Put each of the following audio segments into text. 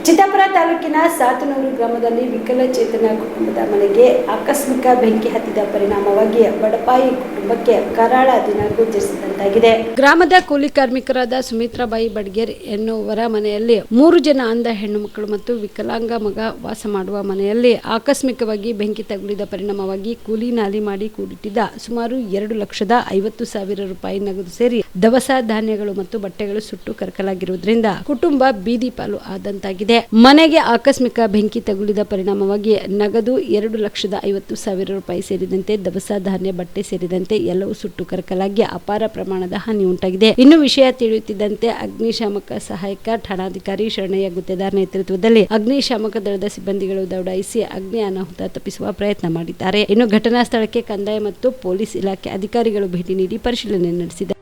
ಚಿತ್ತಾಪುರ ತಾಲೂಕಿನ ಸಾತನೂರು ಗ್ರಾಮದಲ್ಲಿ ವಿಕಲಚೇತನ ಕುಟುಂಬದ ಮನೆಗೆ ಆಕಸ್ಮಿಕ ಬೆಂಕಿ ಹತ್ತಿದ ಪರಿಣಾಮವಾಗಿ ಬಡಪಾಯಿ ಕುಟುಂಬಕ್ಕೆ ಕರಾಳ ದಿನ ಗೋಚರಿಸಿದಂತಾಗಿದೆ. ಗ್ರಾಮದ ಕೂಲಿ ಕಾರ್ಮಿಕರಾದ ಸುಮಿತ್ರಾಬಾಯಿ ಬಡ್ಗೇರ್ ಎನ್ನುವರ ಮನೆಯಲ್ಲಿ 3 ಜನ ಅಂಧ ಹೆಣ್ಣು ಮಕ್ಕಳು ಮತ್ತು ವಿಕಲಾಂಗ ಮಗ ವಾಸ ಮಾಡುವ ಮನೆಯಲ್ಲಿ ಆಕಸ್ಮಿಕವಾಗಿ ಬೆಂಕಿ ತಗುಲಿದ ಪರಿಣಾಮವಾಗಿ ಕೂಲಿ ನಾಲಿ ಮಾಡಿ ಕೂಡಿಟ್ಟಿದ್ದ ಸುಮಾರು 2,50,000 ರೂಪಾಯಿ ನಗದು ಸೇರಿ ದವಸ ಧಾನ್ಯಗಳು ಮತ್ತು ಬಟ್ಟೆಗಳು ಸುಟ್ಟು ಕರಕಲಾಗಿರುವುದರಿಂದ ಕುಟುಂಬ ಬೀದಿ ಪಾಲು ಆದಂತಾಗಿದೆ. ಮನೆಗೆ ಆಕಸ್ಮಿಕ ಬೆಂಕಿ ತಗುಲಿದ ಪರಿಣಾಮವಾಗಿ ನಗದು 2,50,000 ರೂಪಾಯಿ ಸೇರಿದಂತೆ ದವಸ ಧಾನ್ಯ ಬಟ್ಟೆ ಸೇರಿದಂತೆ ಎಲ್ಲವೂ ಸುಟ್ಟು ಕರಕಲಾಗಿ ಅಪಾರ ಪ್ರಮಾಣದ ಹಾನಿ ಉಂಟಾಗಿದೆ. ಇನ್ನು ವಿಷಯ ತಿಳಿಯುತ್ತಿದ್ದಂತೆ ಅಗ್ನಿಶಾಮಕ ಸಹಾಯಕ ಠಾಣಾಧಿಕಾರಿ ಶರಣಯ್ಯ ಗುತ್ತೇದಾರ್ ನೇತೃತ್ವದಲ್ಲಿ ಅಗ್ನಿಶಾಮಕ ದಳದ ಸಿಬ್ಬಂದಿಗಳು ದೌಡಾಯಿಸಿ ಅಗ್ನಿ ಅನಾಹುತ ತಪ್ಪಿಸುವ ಪ್ರಯತ್ನ ಮಾಡಿದ್ದಾರೆ. ಇನ್ನು ಘಟನಾ ಸ್ಥಳಕ್ಕೆ ಕಂದಾಯ ಮತ್ತು ಪೊಲೀಸ್ ಇಲಾಖೆ ಅಧಿಕಾರಿಗಳು ಭೇಟಿ ನೀಡಿ ಪರಿಶೀಲನೆ ನಡೆಸಿದ್ದಾರೆ.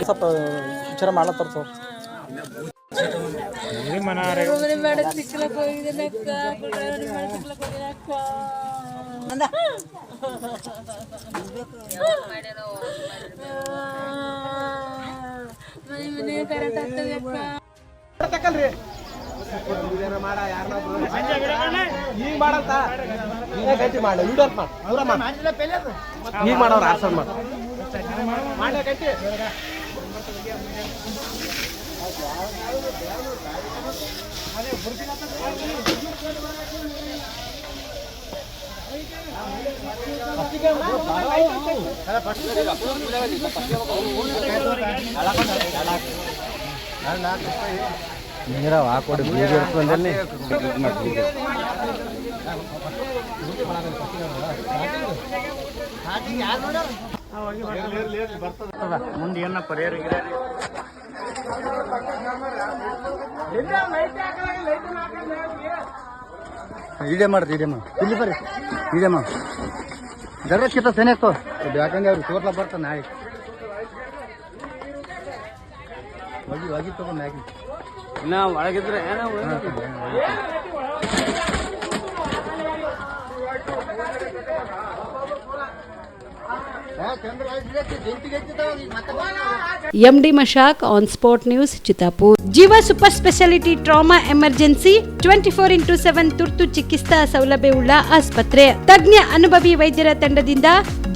ಸ್ವಲ್ಪ ವಿಚಾರ ಮಾಡತ್ತಾರ ಸರ್. ಈಗ ಮಾಡೋರು ಆರ್ಸರ್ ಮಾಡಿ ನೀರಾವ ಹಾಕೊಡಿ ಮುಂದೆ ಏನ ಪರಿಹಾರ ಇದೇ ಮಾಡ್ರಿ ಇಲ್ಲಿ ಬರ್ರಿ ಇದೇ ಮಾಡಿ ಜಗಕ್ಕಿಂತ ಸೇನೆಕ್ತು ಯಾಕಂದ್ರೆ ಅವ್ರು ತೋರ್ಲ ಬರ್ತಾನೆ ನಾಳೆ ಹೋಗಿ ತಗೊಂಡು ಹಾಕಿ ಇನ್ನ ಒಳಗಿದ್ರೆ MD Mashak on Sport News Chittapur. Jiva Super Speciality Trauma Emergency 24x7 ತುರ್ತು ಚಿಕಿತ್ಸಾ ಸೌಲಭ್ಯವುಳ್ಳ ಆಸ್ಪತ್ರೆ. ತಜ್ಞ ಅನುಭವಿ ವೈದ್ಯರ ತಂಡದಿಂದ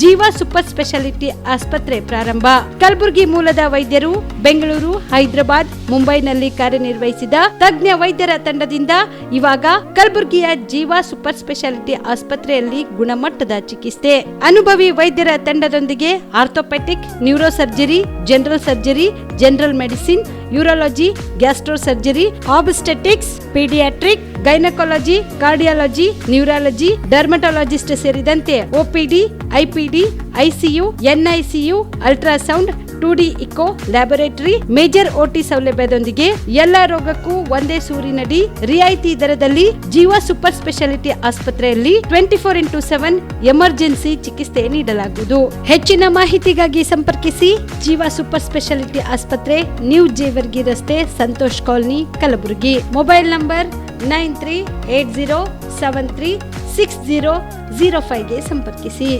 ಜೀವ ಸೂಪರ್ ಸ್ಪೆಷಾಲಿಟಿ ಆಸ್ಪತ್ರೆ ಪ್ರಾರಂಭ. ಕಲಬುರಗಿ ಮೂಲದ ವೈದ್ಯರು ಬೆಂಗಳೂರು, ಹೈದರಾಬಾದ್, ಮುಂಬೈನಲ್ಲಿ ಕಾರ್ಯನಿರ್ವಹಿಸಿದ ತಜ್ಞ ವೈದ್ಯರ ತಂಡದಿಂದ ಇವಾಗ ಕಲಬುರಗಿಯ ಜೀವ ಸೂಪರ್ ಸ್ಪೆಷಾಲಿಟಿ ಆಸ್ಪತ್ರೆಯಲ್ಲಿ ಗುಣಮಟ್ಟದ ಚಿಕಿತ್ಸೆ. ಅನುಭವಿ ವೈದ್ಯರ ತಂಡದೊಂದಿಗೆ orthopaedic, neuro surgery, general surgery, general medicine, urology, gastro surgery, obstetrics, paediatric, gynaecology, cardiology, neurology, dermatologist ಸೇರಿದಂತೆ OPD, IPD, ICU, NICU, ultrasound, 2D echo, laboratory, major OT ಸೌಲಭ್ಯದೊಂದಿಗೆ ಎಲ್ಲ ರೋಗಕ್ಕೂ ಒಂದೇ ಸೂರಿನಡಿ ರಿಯಾಯಿತಿ ದರದಲ್ಲಿ ಜೀವ ಸೂಪರ್ ಸ್ಪೆಷಾಲಿಟಿ ಆಸ್ಪತ್ರೆಯಲ್ಲಿ 24x7 ಎಮರ್ಜೆನ್ಸಿ ಚಿಕಿತ್ಸೆ ನೀಡಲಾಗುವುದು. ಹೆಚ್ಚಿನ ಮಾಹಿತಿಗಾಗಿ ಸಂಪರ್ಕಿಸಿ ಜೀವ ಸೂಪರ್ ಸ್ಪೆಷಾಲಿಟಿ ಆಸ್ಪತ್ರೆ, ನ್ಯೂ ಜೇವರ್ಗಿ ರಸ್ತೆ, Santosh colony, Kalaburagi. Mobile number 9380736005 ಗೆ ಸಂಪರ್ಕಿಸಿ.